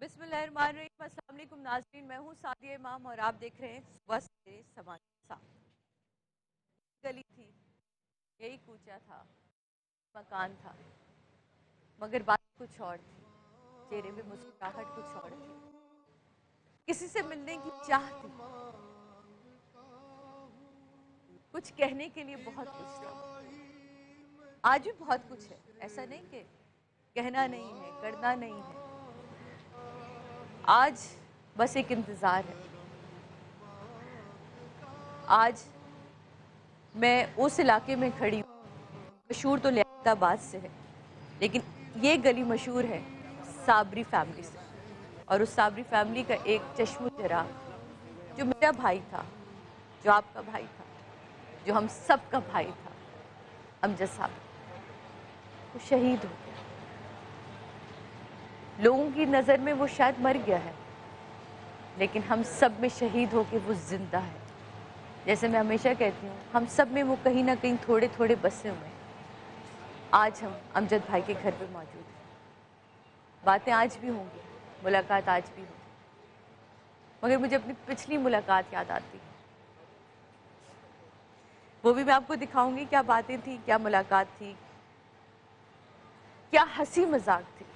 بسم اللہ الرحمن الرحیم۔ السلام علیکم ناظرین، میں ہوں سعدیہ امام اور آپ دیکھ رہے ہیں صبح سویرے سماج کے ساتھ۔ گلی تھی، یہی کوچہ تھا، مکان تھا، مگر بات کچھ اور تھی، چہرے پہ مسکراہٹ کچھ اور تھی، کسی سے ملنے کی چاہ تھی، کچھ کہنے کے لیے بہت کچھ تھا۔ آج بھی بہت کچھ ہے، ایسا نہیں کہ کہنا نہیں ہے، کرنا نہیں ہے۔ آج بس ایک انتظار ہے۔ آج میں اس علاقے میں کھڑی ہوں، مشہور تو لیاقت آباد سے ہے، لیکن یہ گلی مشہور ہے صابری فیملی سے، اور اس صابری فیملی کا ایک چشم و چراغ جو میرا بھائی تھا، جو آپ کا بھائی تھا، جو ہم سب کا بھائی تھا، امجد صاحب، وہ شہید ہو گیا۔ لوگوں کی نظر میں وہ شاید مر گیا ہے، لیکن ہم سب میں شہید ہو کے وہ زندہ ہے۔ جیسے میں ہمیشہ کہتی ہوں، ہم سب میں وہ کہیں نہ کہیں تھوڑے تھوڑے بسے ہوئے ہیں۔ آج ہم امجد بھائی کے گھر پہ موجود ہیں، باتیں آج بھی ہوں گی، ملاقات آج بھی ہوگی، مگر مجھے اپنی پچھلی ملاقات یاد آتی ہے۔ وہ بھی میں آپ کو دکھاؤں گی، کیا باتیں تھیں، کیا ملاقات تھی، کیا ہنسی مذاق تھی۔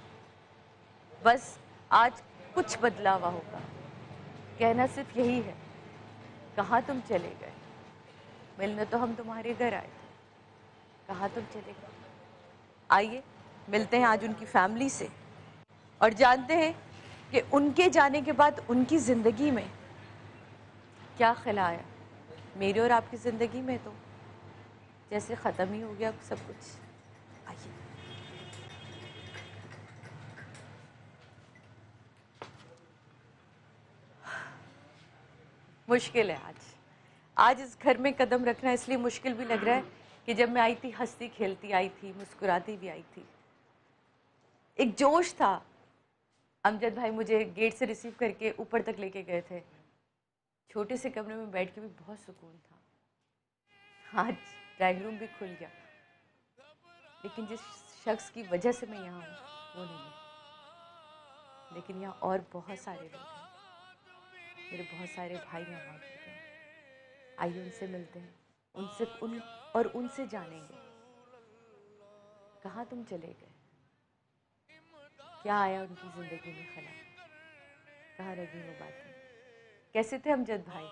بس آج کچھ بدلا ہوا ہوگا، کہنا صرف یہی ہے، کہاں تم چلے گئے؟ ملنے تو ہم تمہارے گھر آئے تھے، کہاں تم چلے گئے؟ آئیے ملتے ہیں آج ان کی فیملی سے، اور جانتے ہیں کہ ان کے جانے کے بعد ان کی زندگی میں کیا خلا آیا۔ میری اور آپ کی زندگی میں تو جیسے ختم ہی ہو گیا سب کچھ۔ آئیے۔ مشکل ہے آج اس گھر میں قدم رکھنا اس لیے مشکل بھی لگ رہا ہے کہ جب میں آئی تھی ہنستی کھیلتی آئی تھی، مسکراتی بھی آئی تھی، ایک جوش تھا۔ امجد بھائی مجھے گیٹ سے ریسیو کر کے اوپر تک لے کے گئے تھے، چھوٹے سے کمرے میں بیٹھ کے بھی بہت سکون تھا۔ آج ڈرائنگ روم بھی کھل گیا، لیکن جس شخص کی وجہ سے میں یہاں ہوں وہ نہیں ہے، لیکن یہاں اور بہت سارے لوگ ہیں، میرے بہت سارے بھائی یہاں موجود ہیں۔ آئیے ان سے ملتے ہیں، ان سے جانیں گے کہاں تم چلے گئے، کیا آیا ان کی زندگی میں خلا، کہاں رہ گئی وہ باتیں، کیسے تھے امجد بھائی،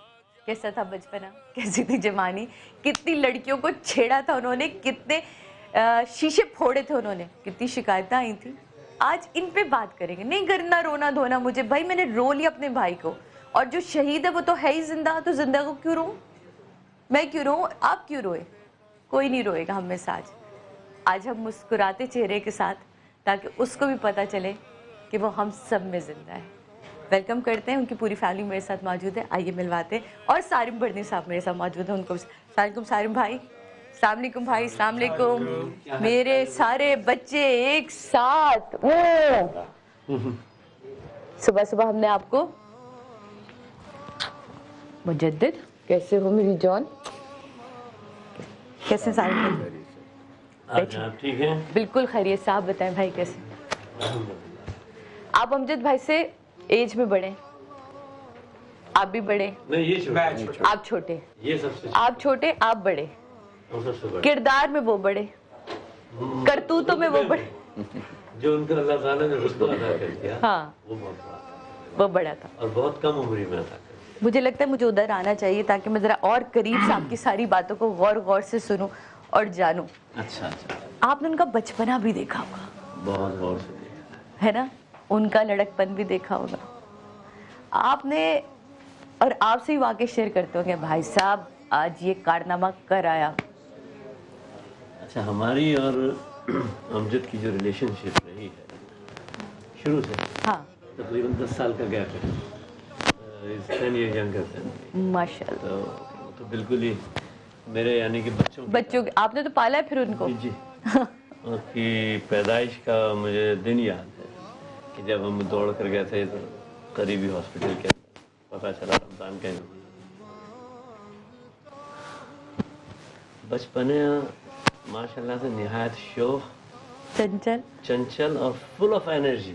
کیسا تھا بچپنا، کیسی تھی جوانی، کتنی لڑکیوں کو چھیڑا تھا انہوں نے، کتنے شیشے پھوڑے تھے انہوں نے، کتنی شکایتیں آئی تھیں۔ آج ان پہ بات کریں گے، نہیں کرنا رونا دھونا مجھے، بھائی میں نے رو لیا اپنے بھائی کو، اور جو شہید ہے وہ تو ہے ہی زندہ، تو زندہ کو کیوں رو، میں کیوں رو، آپ کیوں روئے، کوئی نہیں روئے گا ہم میں سے۔ آج ہم مسکراتے چہرے کے ساتھ، تاکہ اس کو بھی پتہ چلے کہ وہ ہم سب میں زندہ ہے۔ ویلکم کرتے ہیں، ان کی پوری فیملی میرے ساتھ موجود ہے، آئیے ملواتے ہیں، اور سارم بڑھنی صاحب میرے ساتھ موجود ہیں، ان کو السلام علیکم سارم بھائی، السلام علیکم بھائی، السلام علیکم، میرے سارے بچے ایک ساتھ۔ صبح صبح ہم نے آپ کو مجدد، کیسے ہو میری جان، کیسے سارم بھائی؟ آپ ٹھیک ہیں؟ بالکل خیریت سے، آپ بتائیں بھائی کیسے؟ آپ امجد بھائی سے ایج میں بڑے، آپ بھی بڑے، آپ چھوٹے، آپ چھوٹے آپ بڑے، کردار میں وہ بڑے، کرتوتوں میں وہ بڑے، جو ان کو اللہ تعالیٰ نے رتبہ عطا کر دیا ہاں وہ بڑا تھا، اور بہت کم عمری میں عطا کر دیا۔ مجھے لگتا ہے مجھے ادھر آنا چاہیے تاکہ میں ذرا اور قریب سے آپ کی ساری باتوں کو غور سے سنوں اور جانوں۔ اچھا آپ نے ان کا بچپنا بھی دیکھا ہوگا، بہت غور سے دیکھا ہے نا، ان کا لڑک پن بھی دیکھا ہوگا آپ نے، اور آپ سے ہی واقعی شیئر کرتے ہوں گے بھائی صاحب آج یہ کارنامہ کر آیا۔ اچھا، ہماری اور امجد کی جو ریلیشن شپ رہی ہے شروع سے، ہاں تقریباً 10 سال کا گیپ ہے، 10 years younger than me، ماشاء اللہ، تو وہ تو بالکل ہی میرے یعنی کہ بچوں آپ نے تو پالا ہے پھر ان کو؟ جی، ان کی پیدائش کا مجھے دن یاد ہے کہ جب ہم دوڑ کر گئے تھے تو قریبی ہاسپٹل کے پتہ چلا رمضان کا بچپنے ماشاء اللہ سے نہایت شوق، چنچل چنچل اور فل آف انرجی،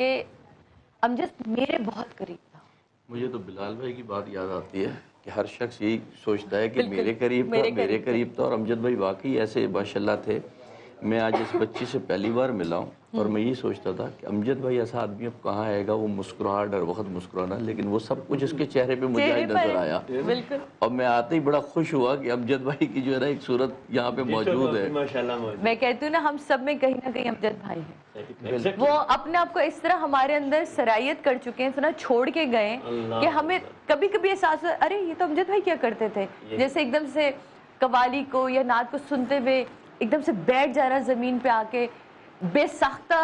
کہ امجد میرے بہت قریب تھا. مجھے تو بلال بھائی کی بات یاد آتی ہے کہ ہر شخص یہی سوچتا ہے کہ میرے قریب تھا, میرے قریب تھا, اور امجد بھائی واقعی ایسے ماشاءاللہ تھے. میں آج اس بچی سے پہلی بار ملا ہوں اور میں یہی سوچتا تھا کہ امجد بھائی ایسا آدمی اب کہاں آئے گا, وہ مسکراہٹ اور وقت مسکرانا, لیکن وہ سب کچھ اس کے چہرے پہ مجھے آج نظر آیا. بالکل. اور میں آتے ہی بڑا خوش ہوا کہ امجد بھائی کی جو ہے نا ایک صورت یہاں پہ موجود ہے. میں کہتی ہوں نا, ہم سب میں کہیں نہ کہیں امجد بھائی ہیں. وہ اپنے آپ کو اس طرح ہمارے اندر سرایت کر چکے ہیں, اتنا چھوڑ کے گئے کہ ہمیں کبھی کبھی احساس ہوا ارے یہ تو امجد بھائی کیا کرتے تھے. جیسے ایک دم سے قوالی کو یا نعت کو سنتے ہوئے ایک دم سے بیٹھ جانا زمین پہ آ کے, بے ساختہ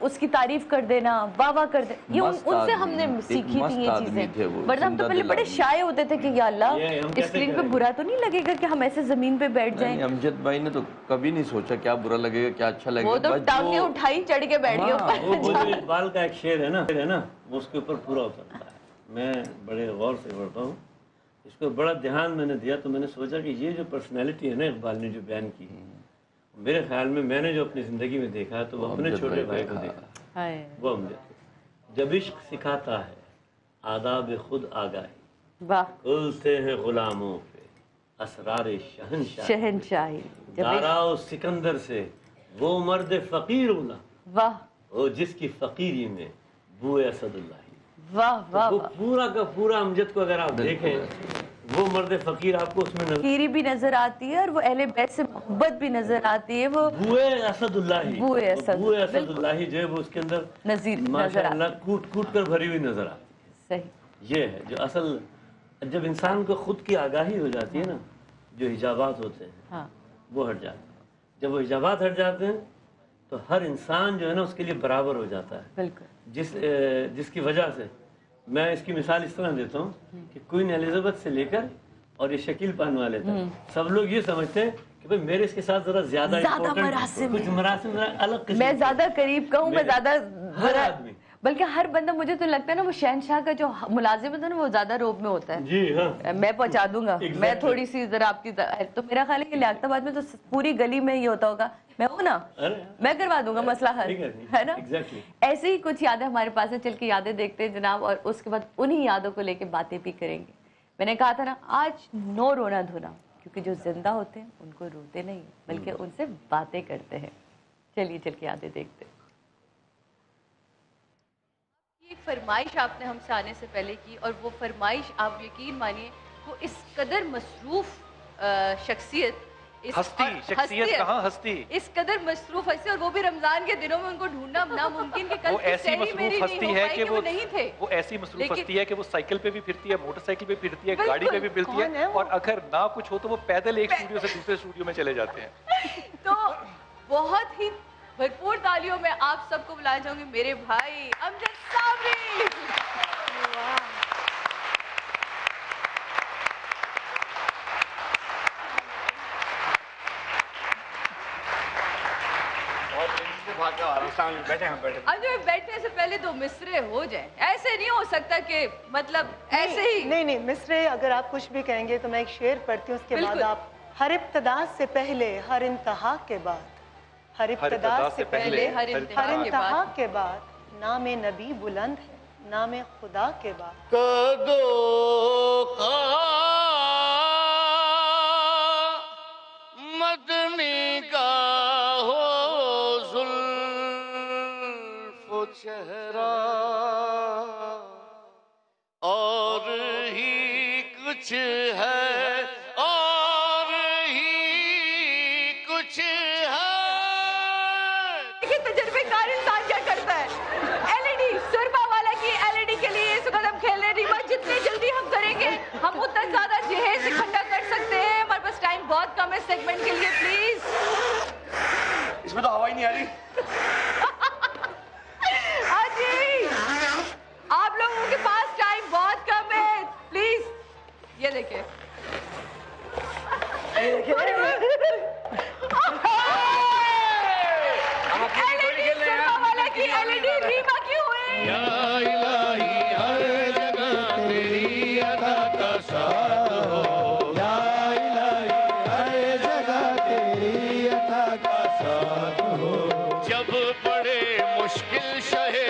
اس کی تعریف کر دینا, واہ واہ کر دینا, یہ ان سے ہم نے سیکھی تھی یہ چیزیں. ورنہ ہم تو پہلے بڑے شائع ہوتے تھے کہ یا اللہ اسکرین پہ برا تو نہیں لگے گا کہ ہم ایسے زمین پہ بیٹھ جائیں. امجد بھائی نے تو کبھی نہیں سوچا کیا برا لگے گا کیا اچھا لگے گا. وہ تو ٹانگیں اٹھائی چڑھ کے بیٹھ گئے. وہ جو اقبال کا ایک شعر ہے نا, وہ اس کے اوپر پورا اترتا ہے. میں بڑے غور سے پڑھتا ہوں اس کو, بڑا دھیان میں نے دیا تو میں نے سوچا کہ یہ جو پرسنالٹی ہے نا اقبال نے جو بیان کی, میرے خیال میں نے جو اپنی زندگی میں دیکھا تو وہ اپنے چھوٹے بھائی کو دیکھا. وہ امجد جب عشق سکھاتا ہے آداب خود آگاہی, کھلتے ہیں غلاموں پہ اسرار شہنشاہی, دارا و سکندر سے وہ مرد فقیر اولا, وہ جس کی فقیری میں بوئے اسد اللہ. وہ پورا کا پورا امجد کو اگر آپ دیکھیں, وہ مرد فقیر آپ کو اس میں فقیری بھی نظر آتی ہے اور وہ اہل بیت سے محبت بھی نظر آتی ہے. وہ بوئے اسد اللہ جو ہے وہ اس کے اندر ماشاءاللہ کوٹ کوٹ کر بھری ہوئی نظر آتی ہے. صحیح. یہ ہے جو اصل, جب انسان کو خود کی آگاہی ہو جاتی ہے نا, جو حجابات ہوتے ہیں وہ ہٹ جاتے ہیں. جب وہ حجابات ہٹ جاتے ہیں تو ہر انسان جو ہے نا اس کے لیے برابر ہو جاتا ہے. بالکل. جس کی وجہ سے میں اس کی مثال اس طرح دیتا ہوں کہ کوئین ایلزابتھ سے لے کر اور یہ شکیل پانوالے تک سب لوگ یہ سمجھتے ہیں کہ بھئی میرے اس کے ساتھ ذرا زیادہ کچھ مراسم الگ قسم, میں زیادہ قریب کا ہوں, میں زیادہ ہر آدمی, بلکہ ہر بندہ, مجھے تو لگتا ہے نا وہ شہنشاہ کا جو ملازم ہوتا ہے نا وہ زیادہ روب میں ہوتا ہے. جی ہاں, میں پہنچا دوں گا, میں تھوڑی سی ذرا آپ کی, تو میرا خیال ہے کہ لیاقت آباد میں تو پوری گلی میں یہ ہوتا ہوگا, میں ہوں نا, میں کروا دوں گا مسئلہ حل, ہے نا. ایسے ہی کچھ یادیں ہمارے پاس ہیں, چل کے یادیں دیکھتے ہیں جناب, اور اس کے بعد انہی یادوں کو لے کے باتیں بھی کریں گے. میں نے کہا تھا نا آج نو رونا دھونا, کیونکہ جو زندہ ہوتے ہیں ان کو روتے نہیں بلکہ ان سے باتیں کرتے ہیں. چلیے چل کے یادیں دیکھتے ہیں. ایک فرمائش آپ نے ہم سے آنے سے پہلے کی, اور وہ فرمائش آپ یقین مانیے وہ اس قدر مصروف شخصیت, شخصیت کہاں ہستی, اس قدر مصروف ہستی, اور وہ بھی رمضان کے دنوں میں ان کو ڈھونڈنا ناممکن کہ کل کی سحری میری نہیں ہو پائی کہ وہ نہیں تھے. وہ ایسی مصروف ہستی ہے کہ وہ سائیکل پہ بھی پھرتی ہے, موٹر سائیکل پہ پھرتی ہے, گاڑی پہ بھی پھرتی ہے, اور اگر نہ کچھ ہو تو وہ پیدل ایک اسٹوڈیو سے دوسرے اسٹوڈیو میں چلے جاتے ہیں. تو بہت ہی بھرپور تالیوں میں آپ سب کو بلانا چاہوں گی میرے بھائی امجد صابری. بیٹھنے سے پہلے تو مصرے ہو جائیں, ایسے نہیں ہو سکتا کہ مطلب ایسے ہی. نہیں مصرے اگر آپ کچھ بھی کہیں گے تو میں ایک شعر پڑھتی ہوں, اس کے بعد آپ ہر ابتدا سے پہلے ہر انتہا کے بعد, ہر ابتدا سے پہلے ہر انتہا کے بعد نام نبی بلند ہے, نام خدا کے بعد. کدو کا مدنی کا ہو زلف و چہرہ, اور ہی کچھ ہے, اور ہی کچھ ہے. دیکھیں تجربے کار انسان کیا کرتا ہے. LED سرما والا کی LED کے لیے اس وقت ہم کھیل رہے ہیں. جتنی جلدی ہم کریں گے ہم اتنا زیادہ جہیز اکٹھا کر سکتے ہیں. ہمارے پاس ٹائم بہت کم ہے سیگمنٹ کے لیے. پلیز, اس میں تو ہوا ہی نہیں آ رہی. آپ لوگوں کے پاس ٹائم بہت کم ہے. پلیز یہ دیکھیں, ریما کی ہوئی. یا الہی ہر جگہ تیری ادا کا ساتھ ہو, یا الہی ہر جگہ تیری ادا کا ساتھ ہو. جب بڑے مشکل شہے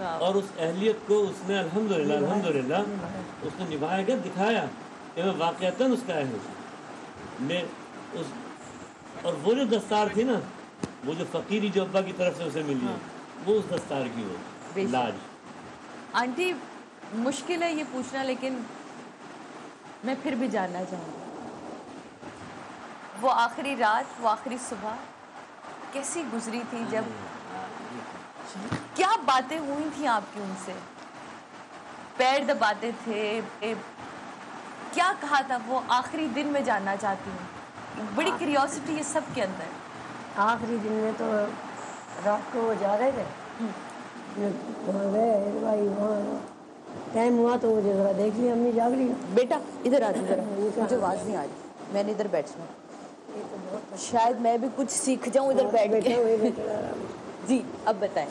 اور اس اہلیت کو اس نے الحمدللہ اس نے نبھایا کیا دکھایا کہ میں واقعتاً اس کا اہل ہوں. میں اس اور وہ جو دستار تھی نا وہ جو فقیری جو ابا کی طرف سے اسے ملی ہے وہ اس دستار کی ہو لاج. آنٹی مشکل ہے یہ پوچھنا لیکن میں پھر بھی جاننا چاہوں گی وہ آخری رات وہ آخری صبح کیسی گزری تھی جب کیا باتیں ہوئی تھیں آپ کی ان سے پیر دباتے تھے کیا کہا تھا وہ آخری دن میں جاننا چاہتی ہوں بڑی کیوریوسٹی ہے سب کے اندر. آخری دن میں تو رات کو وہ جا رہے تھے وہاں گئے بھائی وہاں ٹائم ہوا تو مجھے ذرا دیکھ لیا امی جاگ رہی بیٹا ادھر آ ذرا مجھے آواز نہیں آ رہی میں نے ادھر بیٹھنا شاید میں بھی کچھ سیکھ جاؤں ادھر بیٹھ کے. جی اب بتائیں.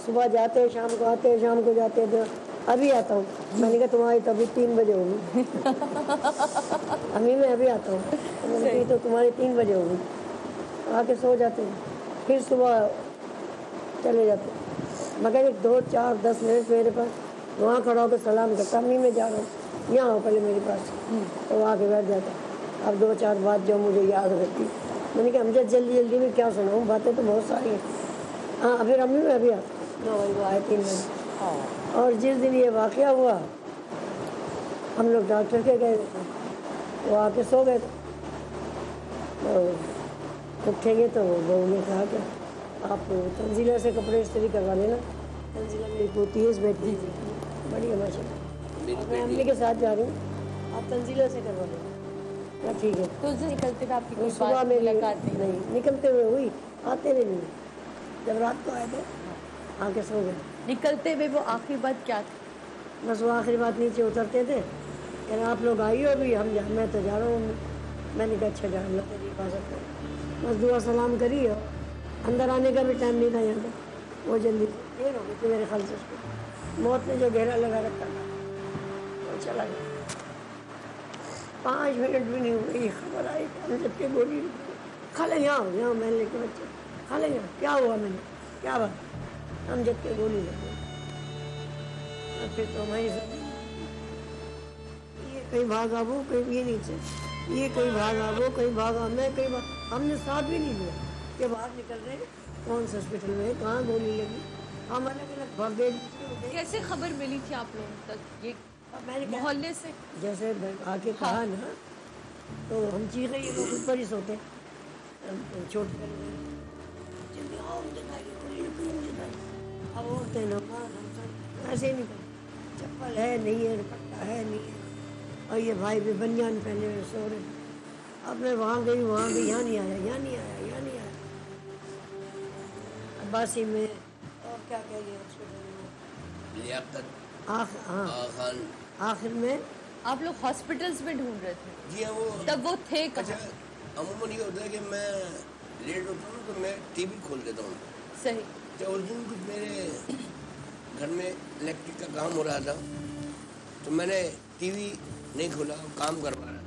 صبح جاتے شام کو آتے شام کو جاتے تھے ابھی آتا ہوں میں نے کہا تمہاری تو ابھی 3 بجے ہوگی امی میں ابھی آتا ہوں میں نے کہا تو تمہاری 3 بجے ہوگی آ کے سو جاتے ہیں پھر صبح چلے جاتے مگر 2 4 10 منٹ میرے پاس وہاں کھڑا ہو کے سلام کرتا امی میں جا رہا ہوں یہاں ہو پہلے میرے پاس تو وہاں کے بیٹھ جاتا. اب 2 4 بات جو مجھے یاد رہتی میں نے کہا مجھے جلدی میں کیا سناؤں باتیں تو بہت ساری ہیں. ہاں پھر امی میں ابھی آتا 9 بجے وہ آئے 3 بجے. اور جس دن یہ واقعہ ہوا ہم لوگ ڈاکٹر کے گئے وہ آ کے سو گئے تو اٹھیں گے تو بہو نے کہا کہ آپ تنزیلہ سے کپڑے استری کروا لینا تنزیلہ میری پوتی ہے اس بیٹی بڑی ہے ماشاء اللہ میں امی کے ساتھ جا رہی ہوں آپ تنزیلہ سے کروا لینا ٹھیک ہے. تو نکلتے تھے آپ کی صبح میں نہیں نکلتے ہوئے ہوئی آتے نہیں جب رات کو آئے تھے آ کے سو گئے. نکلتے ہوئے وہ آخری بات کیا تھی؟ بس وہ آخری بات نیچے اترتے تھے کہ آپ لوگ آئیے ابھی میں تو جا رہا ہوں میں نے کہا اچھا جا اللہ تیری حفاظت کرے بس دعا سلام کری اور اندر آنے کا بھی ٹائم نہیں تھا یہاں پہ وہ جلدی دیر ہو گئی تھی میرے خیال سے اس کو موت نے جو گھیرا لگا رکھا تھا وہ چلا گیا 5 منٹ بھی نہیں ہوئی خبر آئی ہم جب کہ گولی کھا لیں یہاں میں لے کے بچے کھا لیں کیا ہوا میں نے کیا بات ہم جب کے گولی لگے پھر تو ہماری یہ کہیں بھاگا وہ کہیں یہ نیچے یہ کہیں بھاگا وہ کہیں بھاگا میں کہیں بھاگا ہم نے ساتھ بھی نہیں لیا کہ باہر نکل رہے کون سے ہاسپٹل میں کہاں گولی لگی ہم الگ الگ بھاگے. کیسے خبر ملی تھی آپ لوگوں تک یہ محلے سے جیسے آ کے کہا نا تو ہم چیخے یہ لوگ اوپر ہی سوتے چھوٹ کر اب عورتیں نا ایسے ہی نہیں چپل ہے نہیں ہے دوپٹہ ہے نہیں ہے اور یہ بھائی بھی بنیان پہنے ہوئے سو رہے. اب میں وہاں گئی یہاں نہیں آیا عباسی میں اور کیا کہیے آخر میں آپ لوگ ہاسپٹلس میں ڈھونڈ رہے تھے جی ہاں وہ تب وہ تھے کہاں؟ عموماً یہ ہوتا ہے کہ میں لیٹ ہوتا ہوں تو میں ٹی وی کھول دیتا ہوں. صحیح. تو اس دن کچھ میرے گھر میں الیکٹرک کا کام ہو رہا تھا تو میں نے ٹی وی نہیں کھولا کام کروا رہا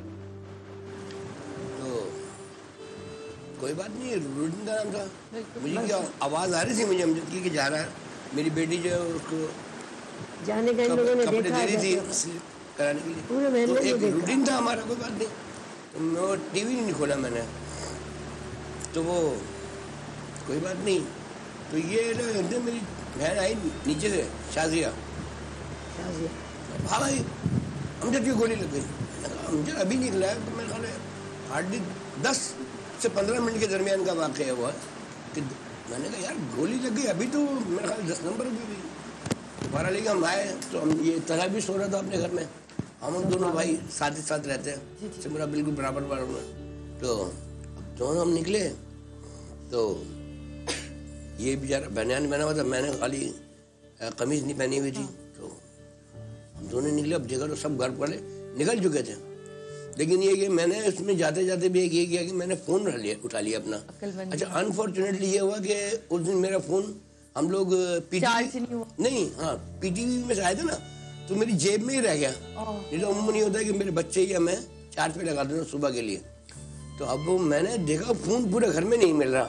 تو کوئی بات نہیں روٹین کا نام تھا مجھے کیا آواز آ رہی تھی مجھے امجد کی کہ جا رہا ہے میری بیٹی جو ہے اس کو جانے کا کپڑے دے رہی تھی کرانے کے لیے تو ایک روٹین تھا ہمارا کوئی بات نہیں تو میں وہ ٹی وی نہیں کھولا میں نے تو وہ کوئی بات نہیں تو یہ میری بہن آئی نیچے سے شازیہ ہاں بھائی امجد کی گولی لگ گئی امجد ابھی نکلا ہے تو میرے خیال ہے ہارڈلی 10 سے 15 منٹ کے درمیان کا واقعہ ہوا کہ میں نے کہا یار گولی لگ گئی ابھی تو میرے خیال 10 نمبر بھی ہوئی بہرحال لے کے ہم آئے تو ہم یہ طرح بھی سو رہا تھا اپنے گھر میں ہم دونوں بھائی ساتھ ہی ساتھ رہتے ہیں سے میرا بالکل برابر میں تو دونوں ہم نکلے تو یہ بیچارہ بنیان بنا ہوا تھا میں نے خالی قمیض نہیں پہنی ہوئی تھی تو ہم دونوں نکلے اب جگہ تو سب گھر والے نکل چکے تھے لیکن یہ کہ میں نے اس میں جاتے جاتے بھی یہ کیا کہ میں نے فون اٹھا لیا اپنا. اچھا انفارچونیٹلی یہ ہوا کہ اس دن میرا فون ہم لوگ پی ٹی وی نہیں ہاں پی ٹی وی میں سے آئے تھے نا تو میری جیب میں ہی رہ گیا. نہیں تو عموماً یہ ہوتا ہے کہ میرے بچے یا میں چارج پہ لگا دیتا ہوں صبح کے لیے. تو اب میں نے دیکھا فون پورے گھر میں نہیں مل رہا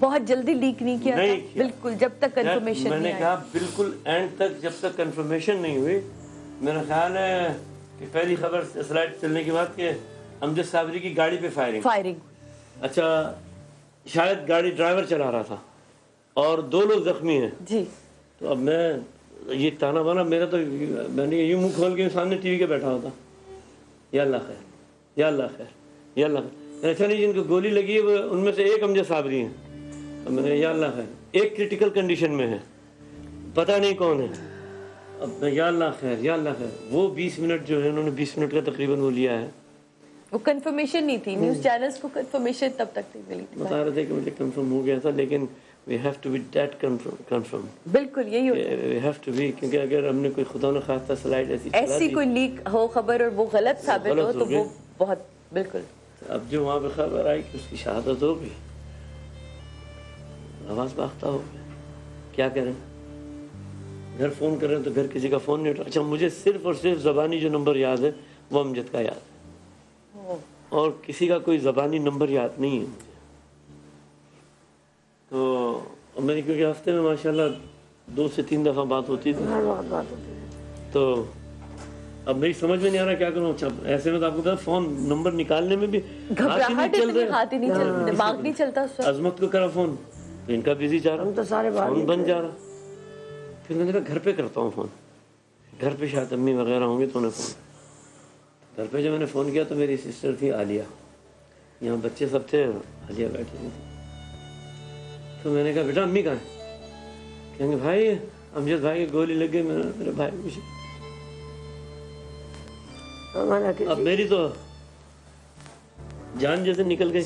بہت جلدی لیک نہیں کیا نہیں تھا بالکل جب تک کنفرمیشن میں نے کہا بالکل اینڈ تک جب تک کنفرمیشن نہیں ہوئی. میرا خیال ہے کہ پہلی خبر سیٹلائٹ چلنے کے بعد کہ امجد صابری کی گاڑی پہ فائرنگ. اچھا شاید گاڑی ڈرائیور چلا رہا تھا اور 2 لوگ زخمی ہیں جی. تو اب میں یہ تانا بانا میرا تو میں نے یوں منہ کھول کے سامنے ٹی وی کے بیٹھا ہوتا. یا اللہ خیر یا اللہ خیر یا اللہ خیر. ایسا نہیں جن کو گولی لگی ہے ان میں سے ایک امجد صابری ہیں. اب میں نے یا اللہ خیر, ایک کرٹیکل کنڈیشن میں ہے, پتہ نہیں کون ہے. اب میں یا اللہ خیر یا اللہ خیر. وہ 20 منٹ جو ہے انہوں نے 20 منٹ کا تقریباً وہ لیا ہے. وہ کنفرمیشن نہیں تھی, نیوز چینلز کو کنفرمیشن تب تک نہیں ملی. بتا رہے تھے کہ مجھے کنفرم ہو گیا تھا لیکن we have to be that confirm. بالکل یہی ہوتا ہے. we have to be, کیونکہ اگر ہم نے کوئی خدا نہ خواستہ سلائڈ ایسی کوئی لیک ہو خبر اور وہ غلط ثابت ہو تو وہ بہت بالکل. اب جو وہاں پہ خبر آئی کہ اس کی شہادت ہو گئی, آواز باختہ ہو گیا, کیا کریں. گھر فون کر رہے ہیں تو گھر کسی کا فون نہیں اٹھا. اچھا مجھے صرف اور صرف زبانی جو نمبر یاد ہے وہ امجد کا یاد ہے اور کسی کا کوئی زبانی نمبر یاد نہیں ہے مجھے. تو میری کیونکہ ہفتے میں ماشاءاللہ 2 سے 3 دفعہ بات ہوتی تھی تو اب میری سمجھ میں نہیں آ رہا کیا کروں. اچھا ایسے میں تو آپ کو پتا فون نمبر نکالنے میں بھی ہاتھ ہی نہیں چل رہا, دماغ نہیں چلتا. عظمت کو کرا فون تو ان کا بزی جا رہا, فون بن جا رہا. پھر میں نے کہا گھر پہ کرتا ہوں فون, گھر پہ شاید امی وغیرہ ہوں گے تو انہیں فون. گھر پہ جب میں نے فون کیا تو میری سسٹر تھی عالیہ, یہاں بچے سب تھے, عالیہ بیٹھی تھی. تو میں نے کہا بیٹا امی کہاں ہیں؟ کہیں گے بھائی امجد بھائی کی گولی لگ گئی, میرے بھائی کچھ. اب میری تو جان جیسے نکل گئی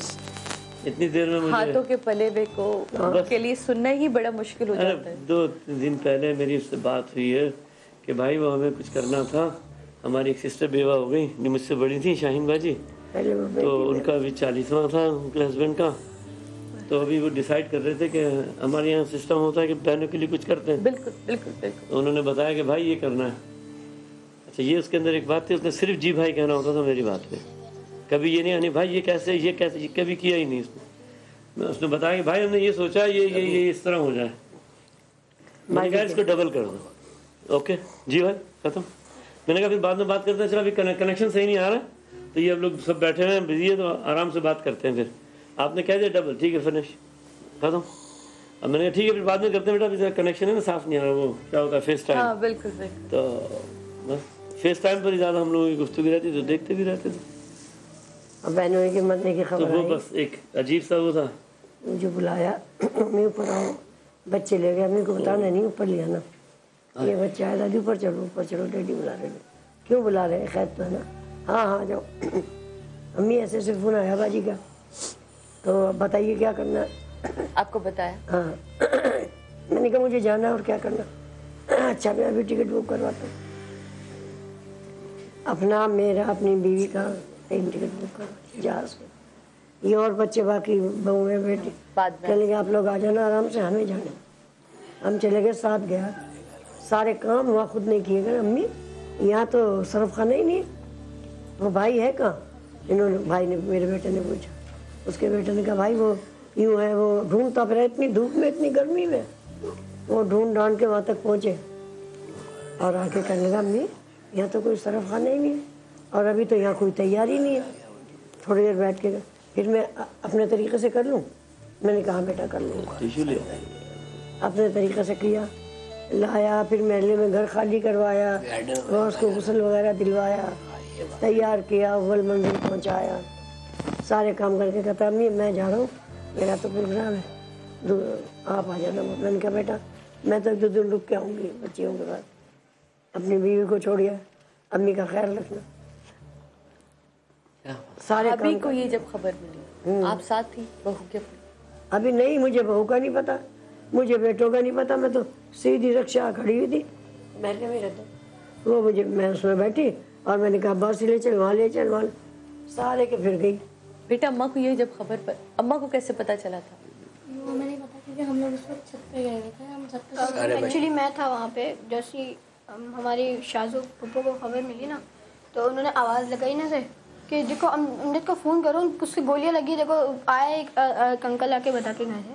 اتنی دیر میں. ہاتھوں کے پلے ہوئے کو کے لیے سننا ہی بڑا مشکل ہو جاتا ہے. 2 دن پہلے میری اس سے بات ہوئی ہے کہ بھائی وہ ہمیں کچھ کرنا تھا. ہماری ایک سسٹر بیوہ ہو گئی جو مجھ سے بڑی تھی, شاہین باجی, تو ان کا بھی 40واں تھا ان کے ہسبینڈ کا. تو ابھی وہ ڈیسائیڈ کر رہے تھے کہ ہمارے یہاں سسٹم ہوتا ہے کہ بہنوں کے لیے کچھ کرتے ہیں. بالکل بالکل بالکل. انہوں نے بتایا کہ بھائی یہ کرنا ہے. اچھا یہ اس کے اندر ایک بات تھی, اس نے صرف جی بھائی کہنا ہوتا تھا میری بات پہ, کبھی یہ نہیں آنی بھائی یہ کیسے یہ کبھی کیا ہی نہیں. اس نے بتایا کہ بھائی ہم نے یہ سوچا یہ اس طرح ہو جائے. میں نے کہا اس کو ڈبل کر دو. اوکے جی بھائی ختم. میں نے کہا پھر بعد میں بات کرتے ہیں. چلو ابھی کنیکشن صحیح نہیں آ رہا تو یہ اب لوگ سب بیٹھے ہوئے ہیں بزی ہے تو آرام سے بات کرتے ہیں. پھر آپ نے کہہ دیا ڈبل, ٹھیک ہے فنش ختم. اب میں نے کہا ٹھیک ہے پھر بعد میں کرتے ہیں بیٹا, کنیکشن ہے نا صاف نہیں آ رہا. وہ کیا ہوتا ہے فیس ٹائم. ہاں بالکل بالکل. تو بس فیس ٹائم پر ہی زیادہ ہم لوگوں کی گفتگو رہتی تو دیکھتے بھی رہتے تھے. بہنوں کی مرنے کی خبر وہ بس ایک عجیب سا وہ تھا. مجھے بلایا, میں اوپر آؤں, بچے لے گئے, امی کو بتانا نہیں اوپر لیا نا. یہ بچہ آیا دادی اوپر چلو ڈیڈی بلا رہے ہیں. کیوں بلا رہے ہیں؟ خیر تو ہے نا. ہاں جاؤ. امی ایسے ایسے فون آیا باجی کا, تو بتائیے کیا کرنا ہے. آپ کو بتایا؟ ہاں. میں نے کہا مجھے جانا ہے اور کیا کرنا. اچھا میں ابھی ٹکٹ بک کرواتا ہوں. اپنا میرا اپنی بیوی کا 3 ٹکٹ بک کروا جہاز میں. یہ اور بچے باقی بہو میں بیٹے چلے گئے, آپ لوگ آ جانا آرام سے, ہمیں جانا. ہم چلے گئے, ساتھ گیا. سارے کام وہاں خود نہیں کیے گئے. امی یہاں تو صرف خانہ ہی نہیں, وہ بھائی ہے کہاں؟ انہوں نے بھائی نے میرے بیٹے نے پوچھا. اس کے بیٹے نے کہا بھائی وہ یوں ہے, وہ ڈھونڈتا پھر اتنی دھوپ میں اتنی گرمی میں, وہ ڈھونڈ ڈھانڈ کے وہاں تک پہنچے اور آ کے کہنے لگا امی یہاں تو کوئی صرف خانہ ہی نہیں ہے اور ابھی تو یہاں کوئی تیاری نہیں ہے, تھوڑی دیر بیٹھ کے پھر میں اپنے طریقے سے کر لوں. میں نے کہا بیٹا کر لوں گا. اپنے طریقے سے کیا, لایا, پھر محلے میں گھر خالی کروایا, روز کو غسل وغیرہ دلوایا, تیار کیا, اول منزل پہنچایا, سارے کام کر کے کہتا امی میں جا رہا ہوں, میرا تو پروگرام ہے, آپ آ جانا. میں نے کہا بیٹا میں تو 2 دن رک کے آؤں گی بچیوں کے بعد. اپنی بیوی کو چھوڑیا, امی کا خیال رکھنا. سارے ابھی کو یہ جب خبر ملی آپ ساتھ تھی بہو کے؟ ابھی نہیں, مجھے بہو کا نہیں پتا, مجھے بیٹوں کا نہیں پتا. میں تو سیدھی رکشا کھڑی ہوئی تھی محلے میں رہتا. وہ میں اس میں بیٹھی اور میں نے کہا باسی لے چل, وہاں لے چل, وہاں سارے کے پھر گئی. بیٹا اماں کو یہ جب خبر پر, اماں کو کیسے پتا چلا تھا؟ ہمیں نہیں پتا کیونکہ ہم لوگ اس وقت چھت پہ گئے ہوئے تھے. ہم چھت پہ ایکچولی میں تھا وہاں پہ. جیسی ہماری شازو پھپھو کو خبر ملی نا تو انہوں نے آواز لگائی نا سے کہ دیکھو امجد کو فون کرو, اس کی گولیاں لگی, دیکھو آئے ایک انکل آ کے بتا کے گئے تھے.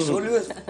16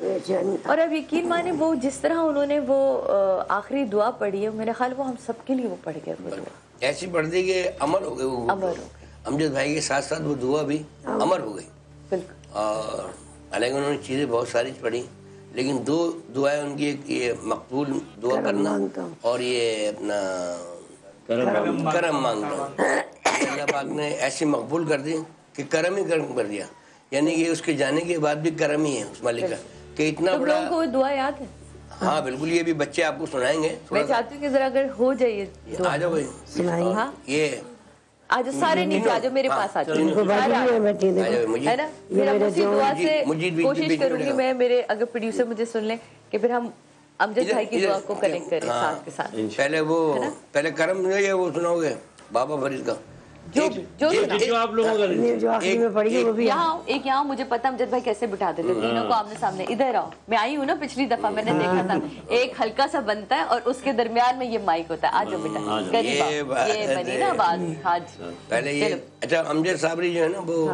اور اب یقین مانے وہ جس طرح انہوں نے وہ آخری دعا پڑھی ہے میرا خیال وہ ہم سب کے لیے وہ پڑھ گئے وہ دعا ایسی پڑھ دی کہ امر ہو گئے وہ امجد بھائی کے ساتھ ساتھ وہ دعا بھی امر ہو گئی. بالکل. اور حالانکہ انہوں نے چیزیں بہت ساری پڑھی لیکن دو دعائیں ان کی ایک یہ مقبول دعا کرنا اور یہ اپنا کرم مانگنا. اللہ پاک نے ایسی مقبول کر دی کہ کرم ہی کرم کر دیا. یعنی کہ اس کے جانے کے بعد بھی کرم ہی ہے اس مالک کا کہ اتنا بڑا. کو دعا یاد ہے؟ ہاں بالکل. یہ بھی بچے آپ کو سنائیں گے. میں چاہتی ہوں کہ ذرا اگر ہو جائے آ جاؤ بھائی. یہ آج سارے نیچے آ جاؤ میرے پاس آ جاؤ ہے نا. پھر ہم اسی دعا سے کوشش کروں گی میں میرے اگر پروڈیوسر مجھے سن لیں کہ پھر ہم امجد بھائی کی دعا کو کنیکٹ کریں ساتھ کے ساتھ. پہلے وہ پہلے کرم ہے وہ سناؤ گے بابا فرید کا جو آپ لوگوں کا ایک یہاں مجھے پتا امجد بھائی کیسے بٹھاتے تھے تینوں کو آمنے سامنے. ادھر آؤ. میں آئی ہوں نا پچھلی دفعہ میں نے دیکھا تھا ایک ہلکا سا بنتا ہے اور اس کے درمیان میں یہ مائک ہوتا ہے. آ جاؤ بیٹا یہ بنی نا آواز. پہلے یہ اچھا امجد صابری جو ہے نا وہ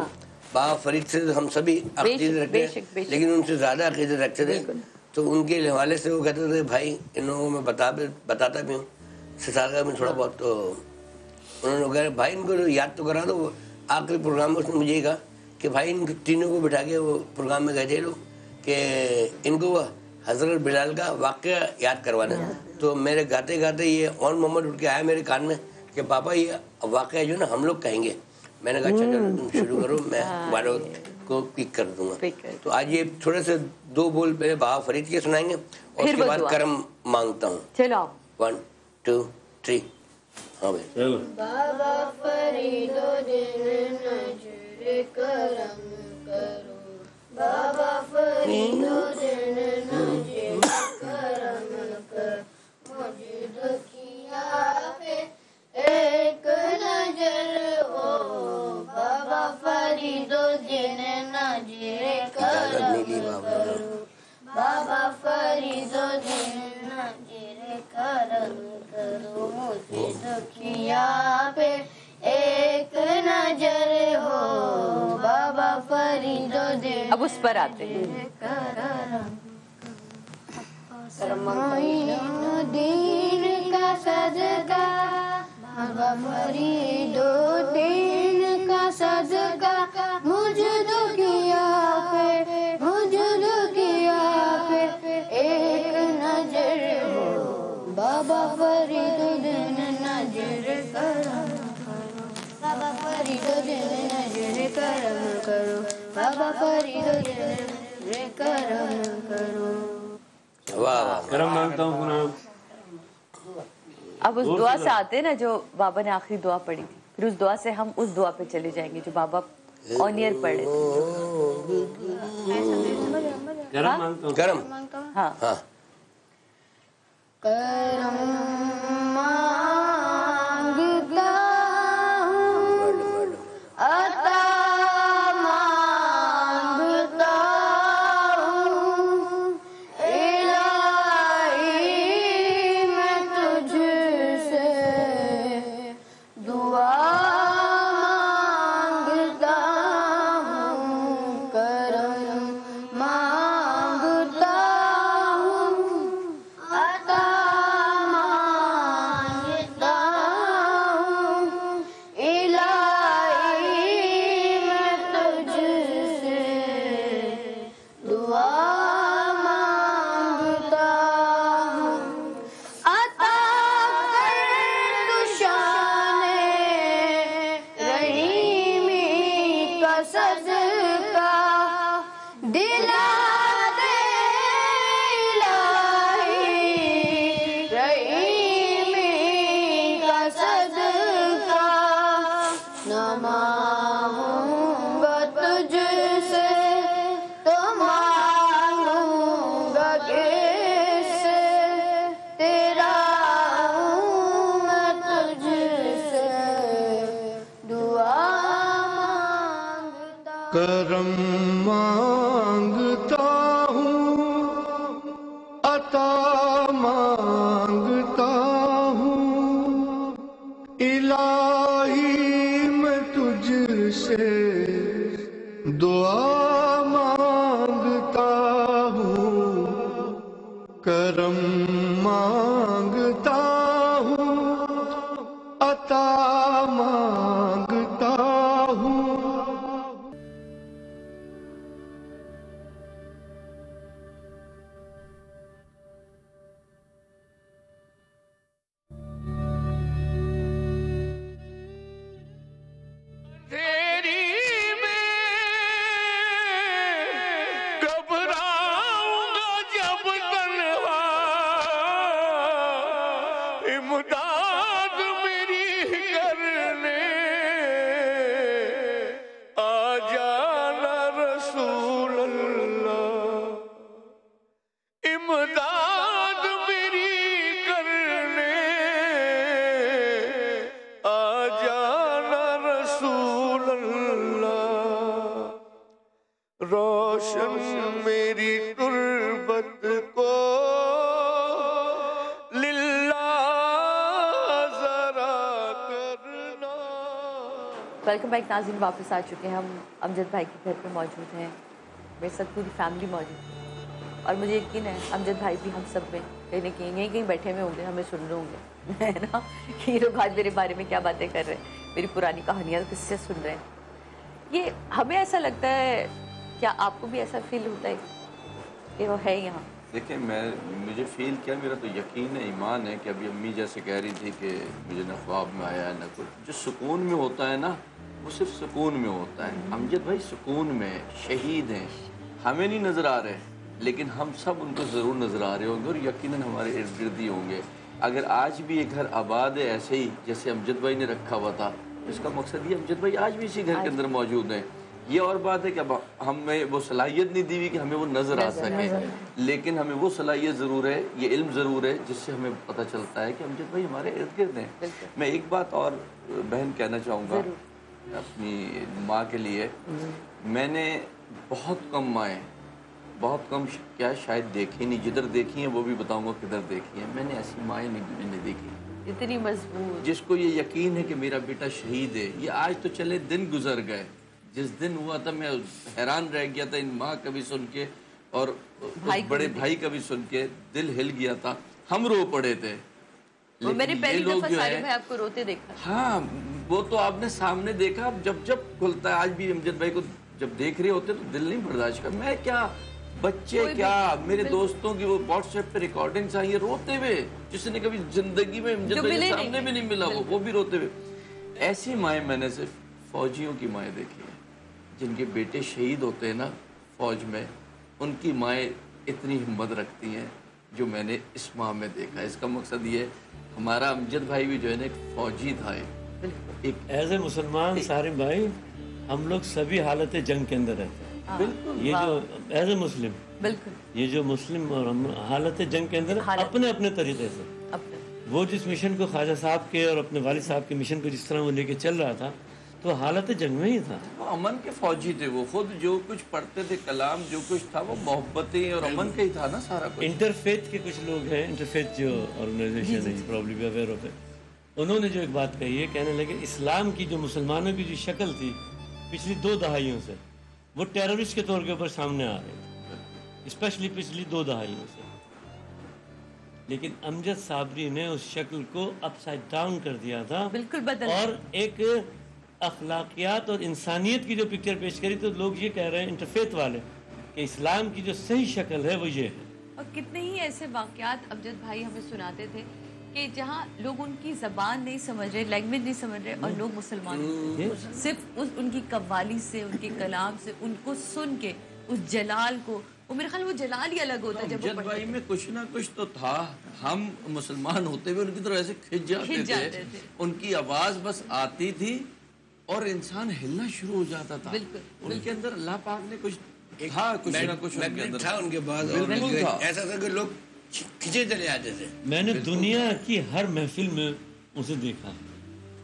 بابا فرید سے ہم سبھی عقیدت رکھتے ہیں لیکن ان سے زیادہ عقیدت رکھتے تھے. تو ان کے حوالے سے وہ کہتے تھے بھائی ان لوگوں کو میں بتاتا بھی ہوں ستارہ میں تھوڑا بہت. تو انہوں نے کہا بھائی ان کو یاد تو کرا دو. آخری پروگرام میں اس نے مجھے یہ کہا کہ بھائی ان تینوں کو بٹھا کے وہ پروگرام میں گئے تھے لوگ کہ ان کو حضرت بلال کا واقعہ یاد کروانا. تو میرے گاتے گاتے یہ آن مومنٹ اٹھ کے آیا میرے کان میں کہ پاپا یہ واقعہ جو نا ہم لوگ کہیں گے. میں نے کہا اچھا چلو تم شروع کرو میں والوں کو پک کر دوں گا. تو آج یہ تھوڑے سے 2 بول پہلے بابا فرید کے سنائیں گے اور اس کے بعد کرم مانگتا ہوں. چلو 1 2 3. ہاں بھائی. بابا فرید دل نظر کرم کرو. بابا فرید دل نظر کرم کرو. مجھے دکھیا پہ ایک نظر ہو. بابا فرید دل نظر کرم کرو. بابا فرید دل نظر کرم کرو. مجھے دکھیا پہ ایک نظر ہو. بابا فرید دل اب اس پر آتے ہیں. دین کا صدقہ بابا فرید دین کا صدقہ مجھ دکھیا پہ ایک نظر ہو. بابا فرید دل نظر کرم کرو. بابا فرید دل نظر کرم کرو. بابا فرید دل نظر کرم کرو. کرم مانگتا ہوں. اب اس دعا سے آتے ہیں نا جو بابا نے آخری دعا پڑھی تھی. پھر اس دعا سے ہم اس دعا پہ چلے جائیں گے جو بابا آن ایئر پڑھے تھے. کرم مانگتا ہوں. کرم ہاں کرم مانگتا ہوں عطا مانگتا ہوں. الہی میں تجھ سے دعا مانگتا ہوں. کرم مانگتا ہوں عطا مانگتا ہوں. الہی میں تجھ سے دعا مانگتا ہوں. عطا کر تو شان رحیمی کا صدقہ دلا دے. الہی رحیمی کا صدقہ نہ مانگوں گا تجھ سے تو مانگوں گا کس سے. تیرا ہوں میں تجھ سے دعا مانگتا. کرم مانگتا ہوں عطا مانگتا ہوں. الہی میں تجھ سے دعا مانگتا ہوں. امداد میری کرنے آ جانا رسول اللہ، امداد میری کرنے آ جانا رسول اللہ، روشن میری تربت کو ویلکم بیک ناظرین، واپس آ چکے ہیں ہم امجد بھائی کے گھر پہ موجود ہیں، میرے ساتھ پوری فیملی موجود ہے اور مجھے یقین ہے امجد بھائی بھی ہم سب میں کہیں نہ کہیں بیٹھے ہوئے ہوں گے، ہمیں سن رہے ہوں گے، ہے نا، یہ لوگ آج میرے بارے میں کیا باتیں کر رہے ہیں، میری پرانی کہانیاں کس سے سن رہے ہیں۔ یہ ہمیں ایسا لگتا ہے، کیا آپ کو بھی ایسا فیل ہوتا ہے کہ وہ ہے یہاں؟ دیکھیں مجھے فیل کیا، میرا تو یقین ہے، ایمان ہے کہ ابھی امی جیسے کہہ رہی تھی کہ مجھے نہ خواب میں آیا نہ کچھ، جو سکون میں ہوتا ہے نا وہ صرف سکون میں ہوتا ہے۔ امجد بھائی سکون میں شہید ہیں، ہمیں نہیں نظر آ رہے لیکن ہم سب ان کو ضرور نظر آ رہے ہوں گے اور یقیناً ہمارے ارد گرد ہی ہوں گے۔ اگر آج بھی ایک گھر آباد ہے ایسے ہی جیسے امجد بھائی نے رکھا ہوا تھا، اس کا مقصد یہ امجد بھائی آج بھی اسی گھر کے اندر موجود ہیں۔ یہ اور بات ہے کہ اب ہمیں وہ صلاحیت نہیں دی ہوئی کہ ہمیں وہ نظر آ سکے، لیکن ہمیں وہ صلاحیت ضرور ہے، یہ علم ضرور ہے جس سے ہمیں پتہ چلتا ہے کہ امجد بھائی ہمارے ارد گرد ہیں۔ میں ایک بات اور بہن کہنا چاہوں گا اپنی ماں کے لیے، میں نے بہت کم مائیں، بہت کم کیا شاید دیکھی نہیں، جدھر دیکھی ہیں وہ بھی بتاؤں گا کدھر دیکھی ہیں، میں نے ایسی مائیں نہیں دیکھی اتنی مضبوط، جس کو یہ یقین ہے کہ میرا بیٹا شہید ہے۔ یہ آج تو چلے دن گزر گئے، جس دن ہوا تھا میں حیران رہ گیا تھا ان ماں کا بھی سن کے اور بڑے بھائی کا بھی سن کے دل ہل گیا تھا، ہم رو پڑے تھے۔ میں نے پہلی دفعہ سارے بھائی آپ کو روتے دیکھا۔ ہاں وہ تو آپ نے سامنے دیکھا، جب کھلتا ہے، آج بھی امجد بھائی کو جب دیکھ رہے ہوتے تو دل نہیں برداشت کر، میں کیا بچے کیا میرے دوستوں کی وہ واٹس ایپ پہ ریکارڈنگز آئی ہیں روتے ہوئے، جس نے کبھی زندگی میں امجد بھائی کے سامنے بھی نہیں ملا وہ بھی روتے ہوئے۔ ایسی مائیں میں نے صرف فوجیوں کی مائیں دیکھی ہیں، جن کے بیٹے شہید ہوتے ہیں نا فوج میں، ان کی مائیں اتنی ہمت رکھتی ہیں جو میں نے اس ماں میں دیکھا۔ اس کا مقصد یہ ہے ہمارا امجد بھائی بھی جو ہے نا ایک فوجی تھا، ایک ایز اے مسلمان سارے بھائی ہم لوگ سبھی حالت جنگ کے اندر رہتے ہیں، بالکل، یہ جو ایز اے مسلم، بالکل یہ جو مسلم اور حالت جنگ کے اندر اپنے اپنے طریقے سے، وہ جس مشن کو خواجہ صاحب کے اور اپنے والد صاحب کے مشن کو جس طرح وہ لے کے چل رہا تھا تو حالت جنگ میں ہی تھا۔ وہ امن کے فوجی تھے، وہ خود جو کچھ پڑھتے تھے کلام جو کچھ تھا وہ محبتیں اور امن کا ہی تھا نا سارا کچھ۔ انٹرفیتھ کے کچھ لوگ ہیں، انٹرفیتھ جو آرگنائزیشن ہے، پرابلی بھی اویئر آف اٹ، انہوں نے جو ایک بات کہی ہے، کہنے لگے اسلام کی جو مسلمانوں کی جو شکل تھی پچھلی 2 دہائیوں سے وہ ٹیررسٹ کے طور کے اوپر سامنے آ رہے تھے، اسپیشلی پچھلی 2 دہائیوں سے، لیکن امجد صابری نے اس شکل کو اپ سائڈ ڈاؤن کر دیا تھا، بالکل بدل، اور ایک اخلاقیات اور انسانیت کی جو پکچر پیش کری تو لوگ یہ کہہ رہے ہیں انٹرفیتھ والے کہ اسلام کی جو صحیح شکل ہے وہ یہ ہے۔ اور کتنے ہی ایسے واقعات امجد بھائی ہمیں سناتے تھے کہ جہاں لوگ ان کی زبان نہیں سمجھ رہے، لینگویج نہیں سمجھ رہے، اور لوگ مسلمان صرف ان کی قوالی سے، ان کے کلام سے، ان کو سن کے اس جلال کو، وہ میرے خیال وہ جلال ہی الگ ہوتا ہے جب امجد بھائی میں کچھ نہ کچھ تو تھا، ہم مسلمان ہوتے ہوئے ان کی طرح ایسے کھنچ جاتے تھے، ان کی آواز بس آتی تھی اور انسان ہلنا شروع ہو جاتا تھا، ان کے اندر اللہ پاک نے کچھ تھا، کچھ نہ کچھ تھا ان کے بعد، ایسا تھا کہ لوگ کھچے چلے آتے تھے۔ میں نے دنیا کی ہر محفل میں اسے دیکھا،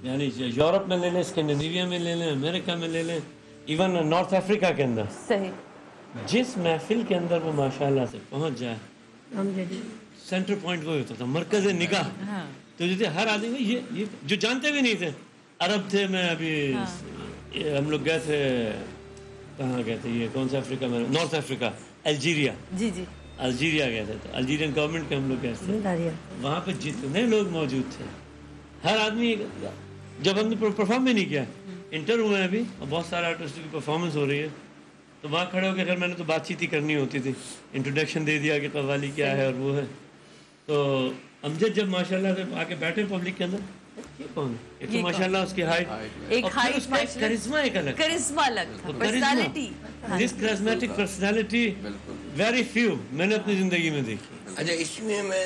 یعنی یورپ میں لے لیں، اسکینڈینیویا میں لے لیں، امریکہ میں لے لیں، ایون نارتھ افریقہ کے اندر، صحیح، جس محفل کے اندر وہ ماشاءاللہ سے پہنچ جائے سینٹر پوائنٹ وہ ہوتا تھا، مرکز نگاہ، تو جیسے ہر آدمی یہ جو جانتے بھی نہیں تھے، عرب تھے، میں ابھی ہم لوگ گئے تھے، کہاں گئے تھے، یہ کون سا افریقہ میں، نارتھ افریقہ، الجیریا، الجیریا گئے تھے، تو الجیرین گورنمنٹ کے ہم لوگ گئے تھے، وہاں پہ جتنے لوگ موجود تھے ہر آدمی، جب ہم نے پرفارم بھی نہیں کیا، انٹر ہوئے ہیں ابھی اور بہت سارے آرٹسٹ کی پرفارمنس ہو رہی ہے، تو وہاں کھڑے ہو کے خیر میں نے تو بات چیت ہی کرنی ہوتی تھی، انٹروڈکشن دے دیا کہ قوالی کیا ہے اور وہ ہے، تو امجد جب ماشاءاللہ سے آ کے بیٹھے پبلک کے اندر، یہ کون ہے، ایک تو ماشاءاللہ اس کی ہائٹ، ایک ہائٹ، اس کا کرزما ایک الگ، کرزما الگ تھا، پرسنالٹی، دس کرزمیٹک پرسنالٹی ویری فیو میں نے اپنی زندگی میں دیکھی۔ اچھا، اس میں میں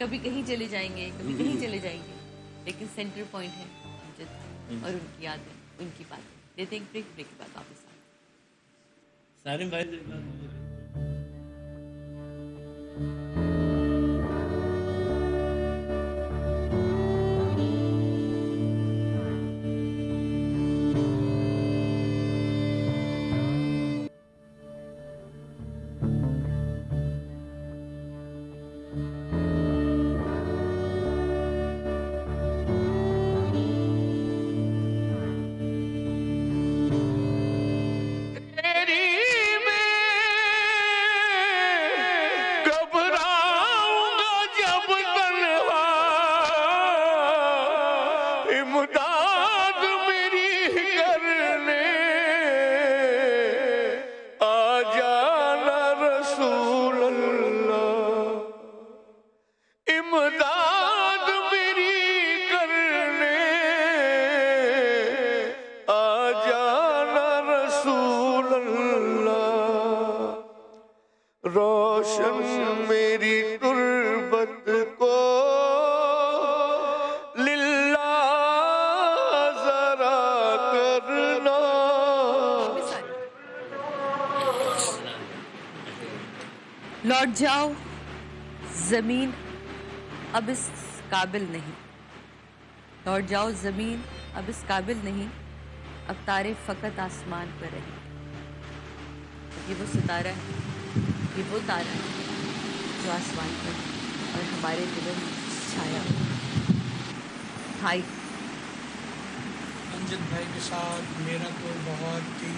کبھی کہیں چلے جائیں گے, کبھی کہیں چلے جائیں گے, لیکن سینٹر پوائنٹ ہے امجد بھائی اور ان کی یادیں, ان کی باتیں. دیتے ہیں بریک کے بعد واپس سارے بھائی لوٹ جاؤ زمین اب اس قابل نہیں, لوٹ جاؤ زمین اب اس قابل نہیں, اب تارے فقط آسمان پر رہیں. یہ وہ ستارہ ہے, یہ وہ تارہ ہے جو آسمان پر اور ہمارے دلوں میں چھایا. بھائی امجد بھائی کے ساتھ میرا تو بہت ہی,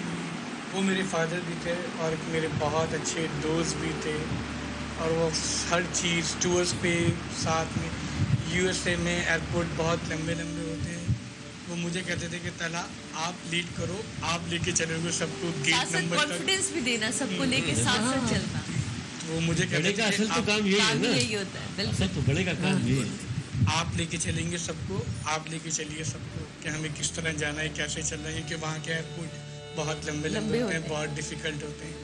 وہ میرے فادر بھی تھے اور میرے بہت اچھے دوست بھی تھے, اور وہ ہر چیز ٹورس پہ ساتھ میں. یو ایس اے میں ایئرپورٹ بہت لمبے لمبے ہوتے ہیں, وہ مجھے کہتے تھے کہ طلحہ آپ لیڈ کرو, آپ لے کے چلو گے سب کو گیٹ نمبر تک, کانفیڈنس بھی دینا سب کو لے کے ساتھ ساتھ چلنا. تو وہ مجھے کہتے تھے اصل تو کام یہی ہے نا, اصل تو بڑے کا کام یہی ہے. آپ لے کے چلیں گے سب کو, آپ لے کے چلیے سب کو کہ ہمیں کس طرح جانا ہے, کیسے چلنا ہے, کہ وہاں کے ایئرپورٹ بہت لمبے لمبے ہوتے ہیں, بہت ڈیفیکلٹ ہوتے ہیں.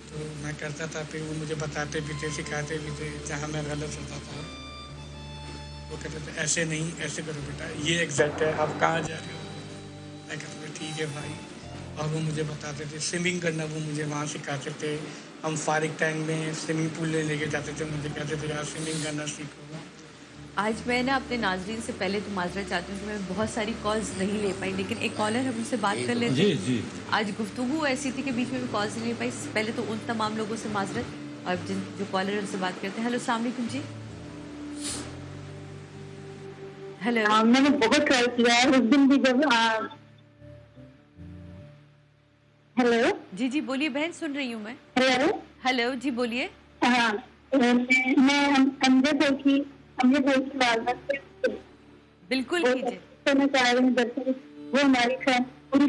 تو میں کرتا تھا, پھر وہ مجھے بتاتے بھی تھے, سکھاتے بھی تھے, جہاں میں غلط ہوتا تھا وہ کہتے تھے ایسے نہیں, ایسے کرو بیٹا, یہ ایگزیکٹ ہے, آپ کہاں جا رہے ہو. میں کہتا تھا ٹھیک ہے بھائی, اور وہ مجھے بتاتے تھے. سوئمنگ کرنا وہ مجھے وہاں سکھاتے تھے. ہم فارغ ٹائم میں سوئمنگ پول لے کے جاتے تھے, مجھے کہتے تھے یار سوئمنگ کرنا سیکھو. آج میں نا اپنے ناظرین سے پہلے تو معذرت چاہتی ہوں کہ میں بہت ساری کالز نہیں لے پائی, لیکن ایک کالر ہم ان سے بات کر لیتے ہیں. آج گفتگو ایسی تھی کہ بیچ میں کالز نہیں لے پائی. پہلے تو ان تمام لوگوں سے معذرت, اور جو کالر ان سے بات کرتے ہیں. ہیلو السلام علیکم جی. ہیلو, میں نے بہت ٹرائی کیا ہے اس دن بھی جب. ہیلو جی جی بولیے بہن, سن رہی ہوں میں. ہیلو ہیلو جی بولیے. ہاں میں امجد کی بالکل کیجیے. وہ ہماری پوری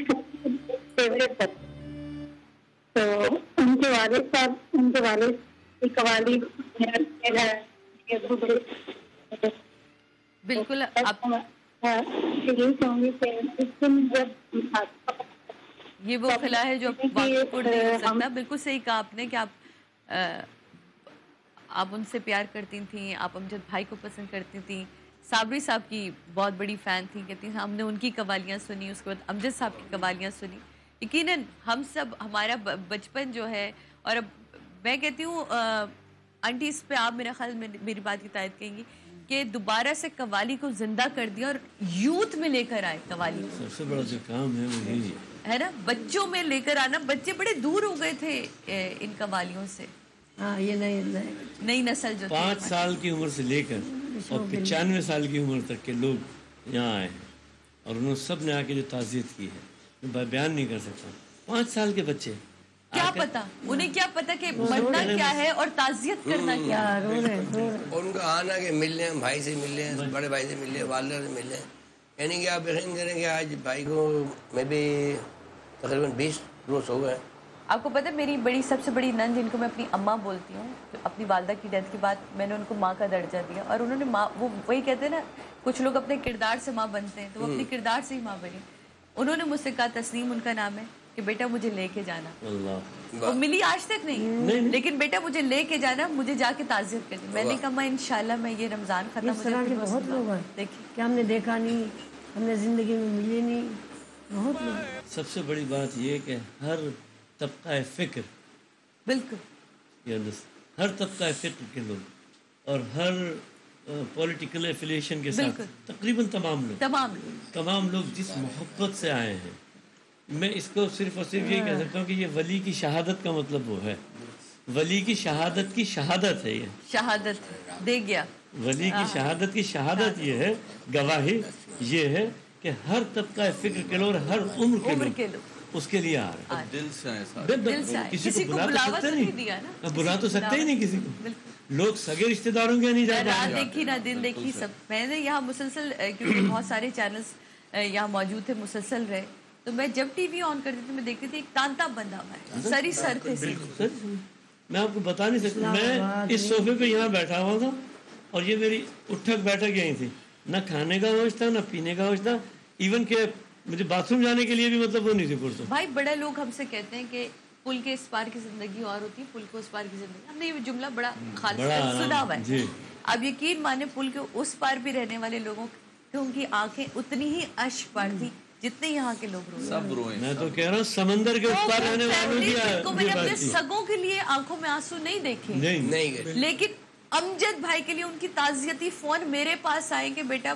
فیوریٹ ہے. تو ان کے والد صاحب, ان کے والد کی قوالی بالکل. یہ وہ خلا ہے جو نہیں ہو سکتا. بالکل صحیح کہا آپ نے کہ آپ ان سے پیار کرتی تھیں, آپ امجد بھائی کو پسند کرتی تھیں. صابری صاحب کی بہت بڑی فین تھیں, کہتی ہیں ہم نے ان کی قوالیاں سنی, اس کے بعد امجد صاحب کی قوالیاں سنی. یقیناً ہم سب, ہمارا بچپن جو ہے, اور اب میں کہتی ہوں آنٹی اس پہ آپ میرا خیال میری بات کی تائید کہیں گی کہ دوبارہ سے قوالی کو زندہ کر دیا اور یوتھ میں لے کر آئے قوالی کو. سب سے بڑا جو کام ہے وہ یہی ہے نا, بچوں میں لے کر آنا. بچے بڑے دور ہو گئے تھے ان قوالیوں سے. ہاں یہ نئی نسل جو 5 سال کی عمر سے لے کر اور 95 سال کی عمر تک کے لوگ یہاں آئے ہیں, اور انہوں سب نے آ کے جو تعزیت کی ہے میں بیان نہیں کر سکتا. 5 سال کے بچے, کیا پتا انہیں, کیا پتا کہ مرنا کیا ہے اور تعزیت کرنا کیا ہے. اور ان کا آنا کہ مل لیں, بھائی سے مل لیں, بڑے بھائی سے مل لیں, والدہ سے مل لیں. یعنی کہ آپ یقین کریں کہ آج بھائی کو میں بھی تقریباً 20 روز ہو گئے. آپ کو پتہ ہے میری سب سے بڑی نند جن کو میں اپنی اماں بولتی ہوں, اپنی والدہ کی ڈیتھ کے بعد میں نے ان کو ماں کا درجہ دیا, اور انہوں نے ماں, وہ وہی کہتے ہیں نا کچھ لوگ اپنے کردار سے ماں بنتے ہیں, تو وہ اپنی کردار سے ہی ماں بنی. انہوں نے مجھ سے کہا, تسنیم ان کا نام ہے, کہ بیٹا مجھے لے کے جانا. اللہ وہ ملی آج تک نہیں, لیکن بیٹا مجھے لے کے جانا, مجھے جا کے تعزیت کرنی. میں نے کہا میں انشاءاللہ میں یہ رمضان ختم اس طرح کے بہت لوگ ہیں دیکھیں کہ ہم نے دیکھا نہیں, ہم نے زندگی میں ملے نہیں, بہت لوگ. سب سے بڑی بات یہ کہ ہر طبقہ فکر, بالکل ہر طبقہ فکر کے لوگ اور ہر پولیٹیکل ایفیلیشن کے ساتھ تقریباً تمام لوگ جس محبت سے آئے ہیں, میں اس کو صرف اور صرف یہی کہہ سکتا ہوں کہ یہ ولی کی شہادت کا مطلب وہ ہے, ولی کی شہادت کی شہادت ہے, یہ شہادت دے گیا. ولی کی شہادت کی شہادت یہ ہے, گواہی یہ ہے کہ ہر طبقہ فکر کے لوگ اور ہر عمر کے لوگ اس کے لیے آ رہے ہیں, دل سے آئے, کسی کو بلا تو سکتے ہی نہیں کسی کو. لوگ سگے رشتہ داروں کے نہیں جاتے, رات دیکھی نہ دل دیکھی سب. میں نے یہاں مسلسل, کیونکہ بہت سارے چینلز یہاں موجود تھے, مسلسل رہے, تو میں جب ٹی وی آن کرتی تھی میں دیکھتی تھی ایک تانتا بندھا ہوا ہے, سری سر تھے. میں آپ کو بتا نہیں سکتا, میں اس صوفے پہ یہاں بیٹھا ہوا تھا اور یہ میری اٹھک بیٹھک یہیں تھی, نہ کھانے کا ہوش تھا نہ پینے کا ہوش تھا, ایون کہ مجھے باتھ روم جانے کے لیے بھی مطلب وہ نہیں تھی فرصت. بھائی بڑے لوگ ہم سے کہتے ہیں کہ پل کے اس پار کی زندگی اور ہوتی ہے, پل کو اس پار کی زندگی. ہم نے یہ جملہ بڑا خالص سنا ہوا ہے. اب یقین مانے پل کے اس پار بھی رہنے والے لوگوں کی ان کی آنکھیں اتنی ہی اشک پار تھی جتنے یہاں کے لوگ روئے. میں تو کہہ رہا ہوں سمندر کے اس پار رہنے والوں کی میں نے اپنے سگوں کے لیے آنکھوں میں آنسو نہیں دیکھے, لیکن امجد بھائی کے لیے ان کی تعزیتی فون میرے پاس آئے کہ بیٹا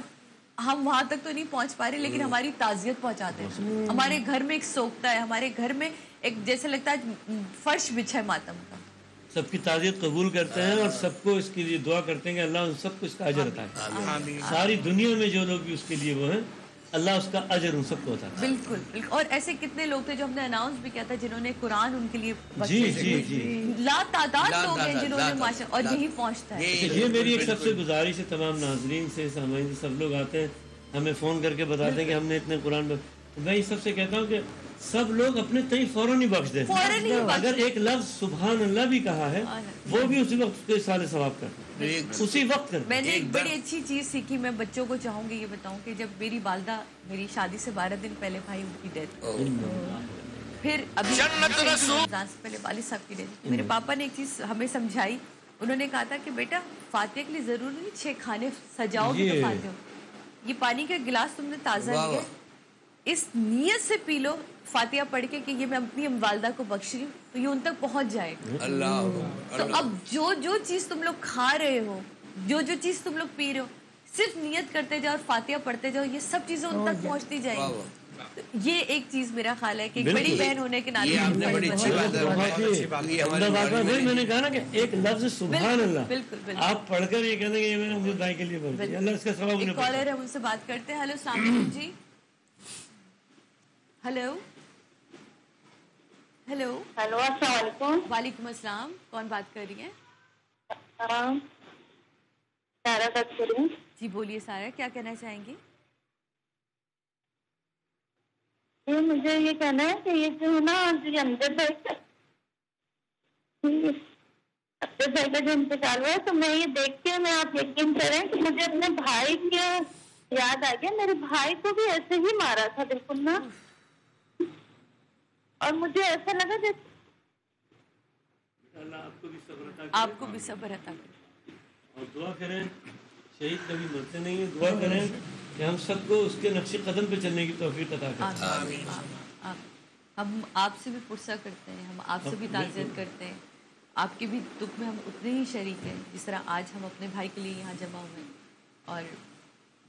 ہم وہاں تک تو نہیں پہنچ پا رہے لیکن ہماری تعزیت پہنچاتے ہیں. ہمارے گھر میں ایک سوکتا ہے, ہمارے گھر میں ایک جیسے لگتا ہے فرش بچھا ہے ماتم کا. سب کی تعزیت قبول کرتے ہیں اور سب کو اس کے لیے دعا کرتے ہیں کہ اللہ ان سب کو اس کا اجر عطا کرے. ساری دنیا میں جو لوگ بھی اس کے لیے وہ ہیں, اللہ اس کا اجر ان سب کو عطا کرے. بالکل. اور ایسے کتنے لوگ تھے جو ہم نے اناؤنس بھی کیا تھا جنہوں نے قرآن ان کے لیے جی لا تعداد لوگ ہیں جنہوں نے ماشاء, اور یہی پہنچتا ہے. یہ میری ایک سب سے گزارش ہے تمام ناظرین سے, سامعین سے, سب لوگ آتے ہیں ہمیں فون کر کے بتاتے ہیں کہ ہم نے اتنے قرآن پر, تو میں یہ سب سے کہتا ہوں کہ سب لوگ اپنے تئیں فوراً ہی بخش دیں. اگر ایک لفظ سبحان اللہ بھی کہا ہے وہ بھی اسی وقت کے سال ثواب کرتے ہیں, اسی وقت کرتے. میں نے ایک بڑی اچھی چیز سیکھی, میں بچوں کو چاہوں گی یہ بتاؤں کہ جب میری والدہ, میری شادی سے 12 دن پہلے بھائی ان کی ڈیتھ, پھر ابھی رمضان سے پہلے والد صاحب کی ڈیتھ, میرے پاپا نے ایک چیز ہمیں سمجھائی. انہوں نے کہا تھا کہ بیٹا فاتحہ کے لیے ضروری نہیں 6 کھانے سجاؤ گے تو فاتحہ, یہ پانی کا گلاس تم نے تازہ لیا, اس نیت سے پی لو فاتحہ پڑھ کے کہ یہ میں اپنی والدہ کو بخش رہی ہوں, تو یہ ان تک پہنچ جائے گا. تو اب جو چیز تم لوگ کھا رہے ہو, جو چیز تم لوگ پی رہے ہو, صرف نیت کرتے جاؤ اور فاتحہ پڑھتے جاؤ, یہ سب چیزیں ان تک پہنچتی جائیں گی. یہ ایک چیز میرا خیال ہے کہ ایک بڑی بہن ہونے کے ناطے میں نے کہا نا کہ ایک لفظ سبحان اللہ آپ پڑھ کر یہ کہنا کہ یہ میں نے امجد بھائی کے لیے پڑھ دیا, اللہ اس کا ثواب انہیں. کالر ہے, ان سے بات کرتے ہیں. ہیلو السلام علیکم جی. ہیلو السلام علیکم. وعلیکم السلام, کون بات کر رہی ہیں؟ سارا بات کر رہی ہوں. جی بولیے سارا, کیا کہنا چاہیں گی؟ مجھے یہ کہنا ہے کہ یہ جو ہے نا امجد بھائی کا جو انتقال ہوا ہے, تو میں یہ دیکھ کے, میں آپ یقین کریں کہ مجھے اپنے بھائی کی یاد آ گیا. میرے بھائی کو بھی ایسے ہی مارا تھا بالکل نا, اور مجھے ایسا لگا جیسے آپ کو بھی صبر عطا کرے, اور دعا کریں شہید کبھی مرتے نہیں ہیں, دعا کریں کہ ہم سب کو اس کے نقش قدم پہ چلنے کی توفیق عطا کریں. ہم آپ سے بھی پرسہ کرتے ہیں, ہم آپ سے بھی تعزیت کرتے ہیں, آپ کے بھی دکھ میں ہم اتنے ہی شریک ہیں جس طرح آج ہم اپنے بھائی کے لیے یہاں جمع ہوئے ہیں. اور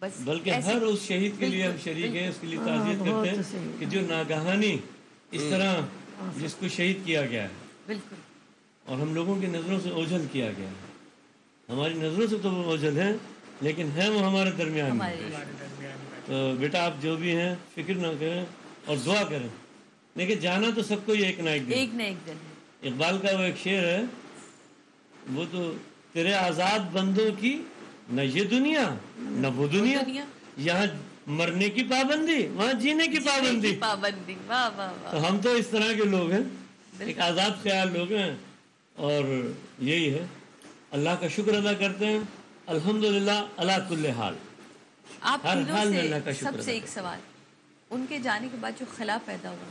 بس بلکہ ہر اس شہید کے لیے ہم شریک ہیں, اس کے لیے تعزیت کرتے ہیں کہ جو ناگہانی اس طرح جس کو شہید کیا گیا ہے, بالکل, اور ہم لوگوں کی نظروں سے اوجھل کیا گیا ہے. ہماری نظروں سے تو وہ اوجھل ہیں لیکن ہیں وہ ہمارے درمیان. تو بیٹا آپ جو بھی ہیں فکر نہ کریں اور دعا کریں. لیکن جانا تو سب کو ایک نہ ایک دن ہے. اقبال کا وہ ایک شعر ہے, وہ تو تیرے آزاد بندوں کی نہ یہ دنیا نہ وہ دنیا, یہاں مرنے کی پابندی وہاں جینے کی پابندی. تو ہم تو اس طرح کے لوگ ہیں, ایک آزاد خیال لوگ ہیں, اور یہی ہے. اللہ کا شکر ادا کرتے ہیں, الحمدللہ علی کل حال. آپ ہر حال میں اللہ کا شکر. سب سے ایک سوال, ان کے جانے کے بعد جو خلا پیدا ہوا,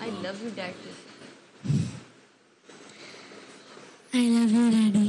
I love you dad. I love you daddy.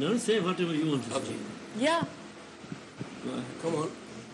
No, say whatever you want to say. Yeah. Come on.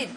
it.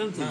something.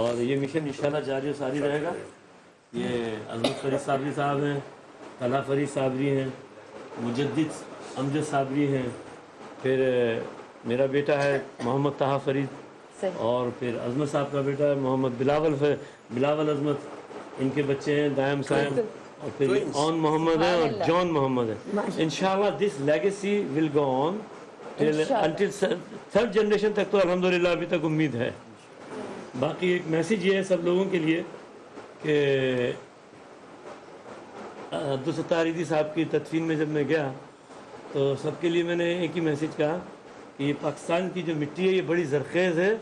اور یہ مشن انشاءاللہ جاری و ساری رہے گا. یہ عظمت فرید صابری صاحب ہیں, طلحہ فرید صابری ہیں, مجدد امجد صابری ہیں, پھر میرا بیٹا ہے محمد طہ فرید, اور پھر عظمت صاحب کا بیٹا ہے محمد بلاول عظمت, ان کے بچے ہیں دائم سائم, اور پھر اون محمد ہے اور جان محمد ہے. انشاءاللہ this legacy will go on until third generation تک, تو الحمدللہ ابھی تک امید ہے. باقی ایک میسیج یہ ہے سب لوگوں کے لیے کہ عبدالستار عیدی صاحب کی تدفین میں جب میں گیا تو سب کے لیے میں نے ایک ہی میسیج کہا کہ یہ پاکستان کی جو مٹی ہے یہ بڑی زرخیز ہے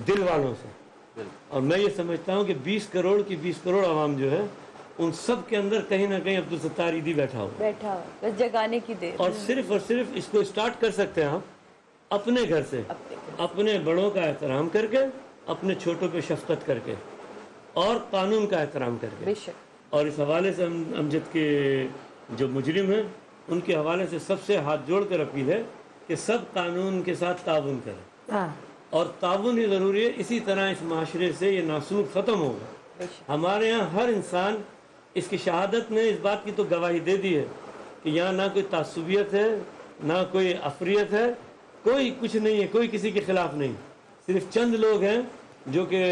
دل والوں سے, اور میں یہ سمجھتا ہوں کہ 20 کروڑ عوام جو ہے ان سب کے اندر کہیں نہ کہیں عبدالستار عیدی بیٹھا ہو بس جگانے کی دیر, اور صرف اس کو اسٹارٹ کر سکتے ہیں آپ اپنے گھر سے, اپنے بڑوں کا احترام کر کے, اپنے چھوٹوں پہ شفقت کر کے, اور قانون کا احترام کر کے. اور اس حوالے سے امجد کے جو مجرم ہیں ان کے حوالے سے سب سے ہاتھ جوڑ کر اپیل ہے کہ سب قانون کے ساتھ تعاون کریں, اور تعاون ہی ضروری ہے. اسی طرح اس معاشرے سے یہ ناسور ختم ہوگا. ہمارے یہاں ہر انسان, اس کی شہادت نے اس بات کی تو گواہی دے دی ہے کہ یہاں نہ کوئی تعصبیت ہے, نہ کوئی افریت ہے, کوئی کچھ نہیں ہے, کوئی کسی کے خلاف نہیں. صرف چند لوگ ہیں جو کہ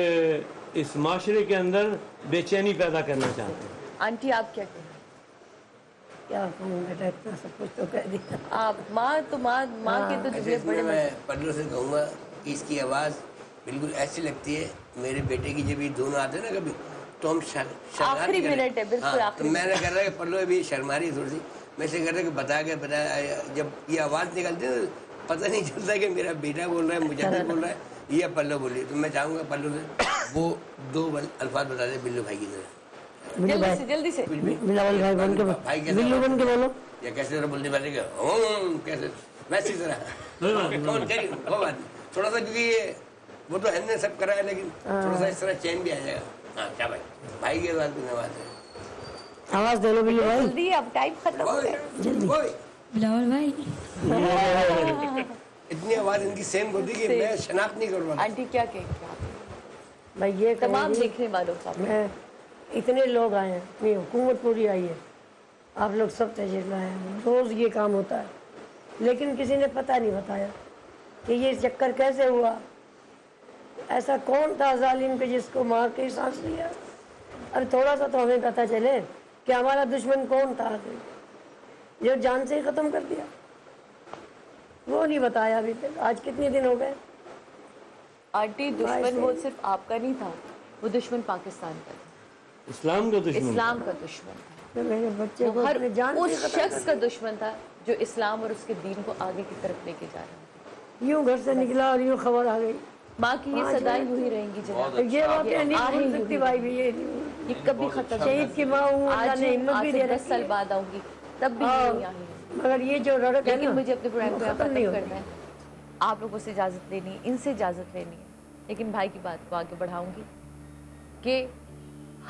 اس معاشرے کے اندر بے چینی پیدا کرنا چاہتے ہیں. آنٹی آپ کیا کہیں؟ کیا کہوں بیٹا, اتنا سب کچھ تو کہہ دیا. آپ ماں کے تو جملے بڑے. میں پلو سے کہوں گا کہ اس کی آواز بالکل ایسی لگتی ہے میرے بیٹے کی جب یہ دونوں آتے ہیں نا کبھی تو ہم آخری منٹ ہے بالکل تو میں نے کہہ رہا کہ پلو ابھی شرما رہی ہے تھوڑی سی, میں سے کہہ رہا کہ بتایا جب یہ آواز نکلتی ہے پتہ نہیں چلتا کہ میرا بیٹا بول رہا ہے, مجدد بول رہا ہے یا پلو بول رہی ہے. تو میں چاہوں گا پلو سے وہ 2 الفاظ بتا دیں بلو بھائی کی طرح. جلدی سے بلاول بھائی بن کے بلو بن کے بولو, یا کیسے طرح بولنے والے کہ کیسے ویسی طرح تھوڑا سا, کیونکہ یہ وہ تو ہم نے سب کرا ہے لیکن تھوڑا سا اس طرح چین بھی آ جائے گا. ہاں کیا بھائی کے بعد نواز ہے, آواز دے لو بلو بھائی جلدی, اب ٹائم ختم ہو گیا. جلدی بلاول بھائی اتنی آواز ان کی سیم ہوتی کہ میں شناخت نہیں کر رہا. آنٹی کیا کہیں گے آپ؟ بھائی یہ تمام دیکھنے والوں کا, میں اتنے لوگ آئے ہیں, اپنی حکومت پوری آئی ہے, آپ لوگ سب تشریف لائے ہیں, روز یہ کام ہوتا ہے, لیکن کسی نے پتہ نہیں بتایا کہ یہ چکر کیسے ہوا. ایسا کون تھا ظالم کہ جس کو مار کے سانس لیا. اب تھوڑا سا تو ہمیں پتہ چلے کہ ہمارا دشمن کون تھا جو جان سے ہی ختم کر دیا. وہ نہیں بتایا ابھی تک. آج کتنے دن ہو گئے. آنٹی دشمن وہ صرف آپ کا نہیں تھا, وہ دشمن پاکستان کا تھا, اسلام کا دشمن, اسلام کا دشمن تھا, میرے بچے کو اس شخص کا دشمن تھا جو اسلام اور اس کے دین کو آگے کی طرف لے کے جا رہا تھا. یوں گھر سے نکلا اور یوں خبر آ گئی. ماں کی یہ صدائیں یوں ہی رہیں گی جناب. یہ واقعہ نہیں بھول سکتی بھائی بھی, یہ کبھی ختم. شہید کی ماں ہوں, اللہ نے ہمت بھی دے رکھی 10 سال بعد آؤں گی تب بھی نہیں آئی, مگر یہ جو رڑک ہے لیکن مجھے اپنے پروگرام کو ختم کرنا ہے. آپ لوگوں سے اجازت لینی ہے, ان سے اجازت لینی ہے, لیکن بھائی کی بات کو آگے بڑھاؤں گی کہ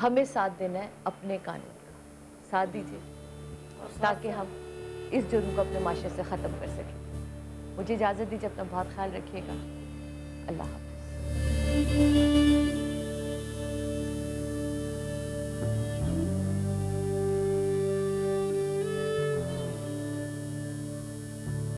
ہمیں ساتھ دینا ہے اپنے قانون کا. ساتھ دیجیے تاکہ ہم اس جرم کو اپنے معاشرے سے ختم کر سکیں. مجھے اجازت دیجیے, اپنا بہت خیال رکھیے گا.